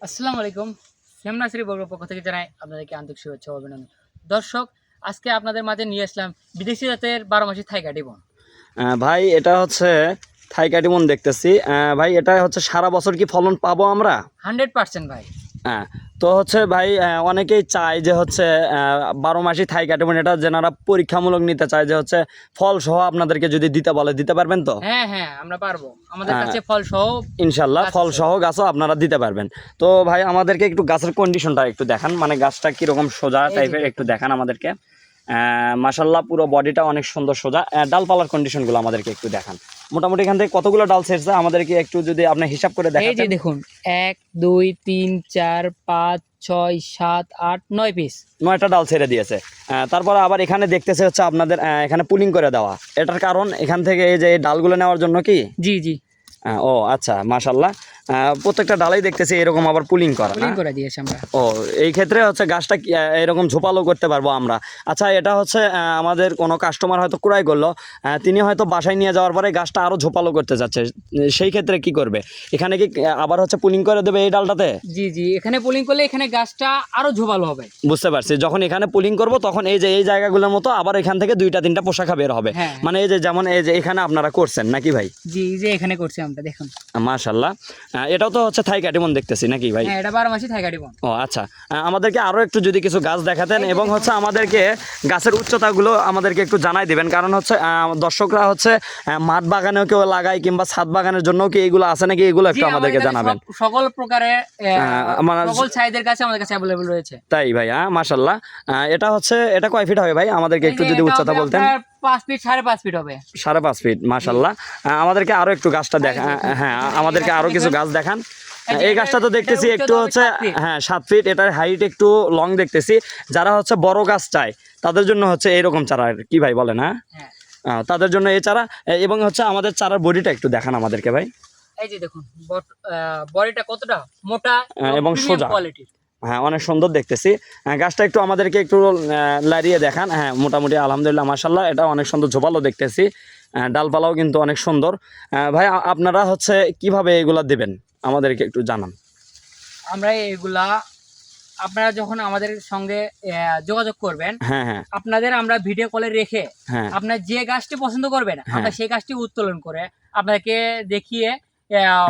আসসালামু আলাইকুম। সিয়াম নার্সারি বগুড়ার পক্ষ থেকে জানাই আপনাদেরকে আন্তরিক শুভেচ্ছা ও অভিনন্দন। দর্শক, আজকে আপনাদের মাঝে নিয়ে আসলাম বিদেশি জাতের 12 মাসি থাই কাটিবন। ভাই এটা হচ্ছে থাই কাটিমন দেখতেছি। ভাই এটা হচ্ছে সারা বছর কি ফলন পাবো আমরা? 100% ভাই। হ্যাঁ, তো হচ্ছে ভাই অনেকেই চায় যে হচ্ছে 12 মাসি থাই কাটিমন, এটা যেনারা পরীক্ষামূলক নিতে চায় যে হচ্ছে ফল সহ আপনাদেরকে যদি দিতে বলে দিতে পারবেন তো? হ্যাঁ হ্যাঁ, আমরা পারবো। আমাদের কাছে ফল সহ ইনশাল্লাহ গাছ ফল আছে। সহ গাছও আপনারা দিতে পারবেন। তো ভাই আমাদেরকে একটু গাছের কন্ডিশনটা একটু দেখান, মানে গাছটা কিরকম সোজা এই যে টাইপের একটু দেখুন। দেখান আমাদেরকে। মাশাল্লাহ পুরো বডিটা অনেক সুন্দর সোজা। ডালপালার কন্ডিশনগুলো আমাদেরকে একটু দেখান। মোটামুটি এখান থেকে কতগুলো ডাল ছেড়ছে আমাদেরকে একটু যদি আপনি হিসাব করে এই যে দেখাতেন। দেখুন, 1 2 3 4 5 6 7 8 9 পিস। 9টা ডাল ছেড়ে দিয়েছে। তারপরে আবার এখানে দেখতেছে হচ্ছে আপনাদের এখানে পুলিং করে দেওয়া, এটার কারণ এখান থেকে এই যে এই ডালগুলো নেওয়ার জন্য কি? জি জি, ও আচ্ছা, মাশাল্লাহ। প্রত্যেকটা ডালাই দেখতেছি এরকম আবার পুলিং করা পুলিং না? করে দিয়েছি আমরা। ও, এই ক্ষেত্রে হচ্ছে গাছটা এরকম ঝোপালো করতে পারবো আমরা। আচ্ছা, এটা হচ্ছে আমাদের কোনো কাস্টমার হয়তো ক্রয় করলো, তিনি হয়তো বাসায় নিয়ে যাওয়ার পরে গাছটা আরও ঝোপালো করতে যাচ্ছে, সেই ক্ষেত্রে কি করবে? এখানে কি আবার হচ্ছে পুলিং করে দেবে এই ডালটাতে? জি জি, এখানে পুলিং করলে এখানে গাছটা আরো ঝোপালো হবে। বুঝতে পারছি, যখন এখানে পুলিং করব তখন এই যে এই জায়গাগুলোর মতো আবার এখান থেকে 2টা 3টা পোশাকা বের হবে। হ্যাঁ। মানে এই যে যেমন এই যে এখানে আপনারা করছেন নাকি ভাই? জি, এই যে এখানে করছি আমরা, দেখুন। মাশাল্লাহ। এটাও তো হচ্ছে থাই কাটিমন দেখতেছি নাকি ভাই? হ্যাঁ, এটা 12 মাসি থাই কাটিবন। ও আচ্ছা, আমাদেরকে আরও একটু যদি কিছু গাছ দেখাতেন এবং হচ্ছে আমাদেরকে গাছের উচ্চতাগুলো আমাদেরকে একটু জানাই দিবেন, কারণ হচ্ছে দর্শকরা হচ্ছে মাঠ বাগানেও কেউ লাগায় কিংবা ছাদ বাগানের জন্য কি এগুলো আছে নাকি, এগুলো একটু আমাদেরকে জানাবেন। সকল প্রকারের আমার সকল সাইজের কাছে আমাদের কাছে অ্যাভেলেবল রয়েছে। তাই ভাই, মাশাল্লাহ। এটা হচ্ছে এটা কয় ফিট হবে ভাই? আমাদেরকে একটু যদি উচ্চতা বলতেন। 5 ফিট 5.5 ফিট হবে। 5.5 ফিট, মাশাল্লাহ। আমাদেরকে আরো একটু গাছটা দেখা, হ্যাঁ আমাদেরকে আরো কিছু গাছ দেখান। এই গাছটা তো দেখতেছি একটু হচ্ছে 7 ফিট, এটার হাইট একটু লং দেখতেছি। যারা হচ্ছে বড় গাছ চায় তাদের জন্য হচ্ছে এইরকম চারা, কি ভাই বলেন? হ্যাঁ, তাদের জন্য এই চারা। এবং হচ্ছে আমাদের চারার বডিটা একটু দেখান আমাদেরকে ভাই। এই যে দেখুন, বডিটা কতটা মোটা এবং সোজা। কোয়ালিটির। হ্যাঁ, অনেক সুন্দর দেখতেছি। গাছটা একটু আমাদেরকে একটু লাড়িয়ে দেখান। হ্যাঁ, মোটামুটি আলহামদুলিল্লাহ মাশাল্লাহ, এটা অনেক সুন্দর ঝোপালো দেখতেছি। ডালপালাও কিন্তু অনেক সুন্দর। ভাই আপনারা হচ্ছে কিভাবে এগুলা দেবেন আমাদেরকে একটু জানান। আমরা এগুলা, আপনারা যখন আমাদের সঙ্গে যোগাযোগ করবেন, হ্যাঁ হ্যাঁ আপনাদের আমরা ভিডিও কলে রেখে হ্যাঁ আপনার যে গাছটি পছন্দ করবেন আমরা সেই গাছটি উত্তোলন করে আপনাকে দেখিয়ে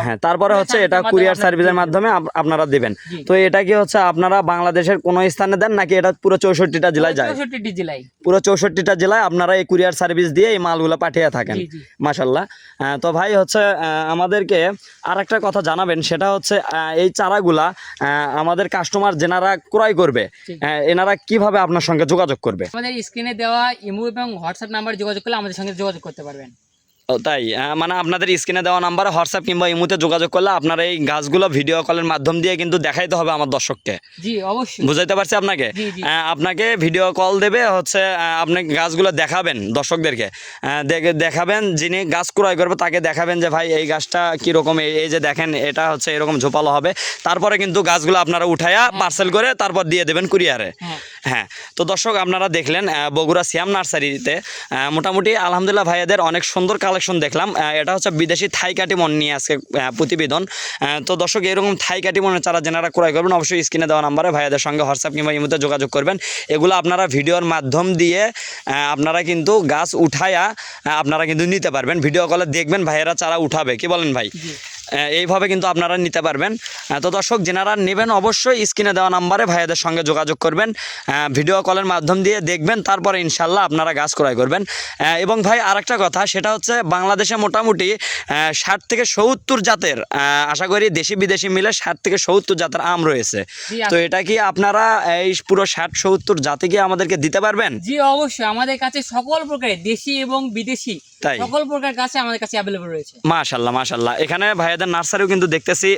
হ্যাঁ, তারপরে হচ্ছে এটা কুরিয়ার সার্ভিসের মাধ্যমে আপনারা দিবেন। তো এটা কি হচ্ছে আপনারা বাংলাদেশের কোনো স্থানে দেন নাকি এটা পুরো 64টা জেলায় যায়? 64টি জেলায়। পুরো 64টা জেলায় আপনারা এই কুরিয়ার সার্ভিস দিয়ে এই মালগুলো পাঠিয়ে থাকেন। মাশাল্লাহ। তো ভাই হচ্ছে আমাদেরকে আর একটা কথা জানাবেন, সেটা হচ্ছে এই চারাগুলা আমাদের কাস্টমার যেনারা ক্রয় করবে এনারা কিভাবে আপনার সঙ্গে যোগাযোগ করবে? আমাদের স্ক্রিনে দেওয়া ইমো এবং হোয়াটসঅ্যাপ নাম্বার যোগাযোগ করলে আমাদের সঙ্গে যোগাযোগ করতে পারবেন। ও তাই, মানে আপনাদের স্ক্রিনে দেওয়া নাম্বারে হোয়াটসঅ্যাপ কিংবা ইমোতে যোগাযোগ করলে আপনারা এই গাছগুলো ভিডিও কলের মাধ্যম দিয়ে কিন্তু দেখাইতে হবে আমার দর্শককে। জি অবশ্যই, বুঝাইতে পারছি আপনাকে। আপনাকে ভিডিও কল দেবে হচ্ছে, আপনি গাছগুলো দেখাবেন দর্শকদেরকে, দেখাবেন যিনি গাছ ক্রয় করবে তাকে দেখাবেন যে ভাই এই গাছটা কীরকম, এই যে দেখেন এটা হচ্ছে এরকম ঝোপালো হবে। তারপরে কিন্তু গাছগুলো আপনারা উঠাইয়া পার্সেল করে তারপর দিয়ে দেবেন কুরিয়ারে। হ্যাঁ, তো দর্শক আপনারা দেখলেন বগুড়া সিয়াম নার্সারিতে মোটামুটি আলহামদুলিল্লাহ ভাইয়াদের অনেক সুন্দর কালেকশন দেখলাম। এটা হচ্ছে বিদেশি থাই কাটিমন নিয়ে আজকে প্রতিবেদন। তো দর্শক এরকম থাই কাটিমনের চারা যেনারা ক্রয় করবেন অবশ্যই স্ক্রিনে দেওয়া নাম্বারে ভাইয়াদের সঙ্গে হোয়াটসঅ্যাপ কিংবা ইমোতে যোগাযোগ করবেন। এগুলো আপনারা ভিডিওর মাধ্যম দিয়ে আপনারা কিন্তু গাছ উঠায়া আপনারা কিন্তু নিতে পারবেন। ভিডিও কলে দেখবেন ভাইয়েরা চারা উঠাবে, কি বলেন ভাই? এইভাবে কিন্তু আপনারা নিতে পারবেন। তো দর্শক যেনারা নেবেন অবশ্যই স্ক্রিনে দেওয়া নাম্বারে ভাইয়াদের সঙ্গে যোগাযোগ করবেন, ভিডিও কলের মাধ্যম দিয়ে দেখবেন, তারপরে ইনশাল্লাহ আপনারা গাছ ক্রয় করবেন। এবং ভাই আরেকটা কথা, সেটা হচ্ছে বাংলাদেশে মোটামুটি 60 থেকে 70 জাতের, আশা করি দেশি বিদেশি মিলে 60 থেকে 70 জাতের আম রয়েছে। তো এটা কি আপনারা এই পুরো 60-70 জাতি কি আমাদেরকে দিতে পারবেন? জি অবশ্যই, আমাদের কাছে সকল প্রকারের দেশি এবং বিদেশি সকল প্রকার গাছ আমাদের কাছে অ্যাভেলেবল রয়েছে। মাশাল্লাহ মাশাল্লাহ। এখানে ভাইয়াদের নার্সারিও কিন্তু দেখতেছি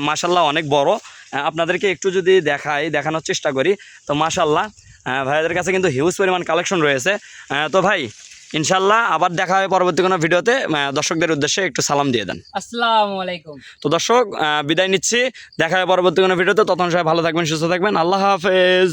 মাশাল্লাহ অনেক বড়। আপনাদেরকে একটু যদি দেখানোর চেষ্টা করি, তো মাশাল্লাহ ভাইয়াদের কাছে কিন্তু হিউজ পরিমাণ কালেকশন রয়েছে। তো ভাই ইনশাল্লাহ আবার দেখা হবে পরবর্তী কোনো ভিডিওতে। দর্শকদের উদ্দেশ্যে একটু সালাম দিয়ে দেন। আসসালামু আলাইকুম। তো দর্শক বিদায় নিচ্ছি, দেখা হবে পরবর্তী কোনো ভিডিওতে। তখন সবাই ভালো থাকবেন, সুস্থ থাকবেন। আল্লাহ হাফেজ।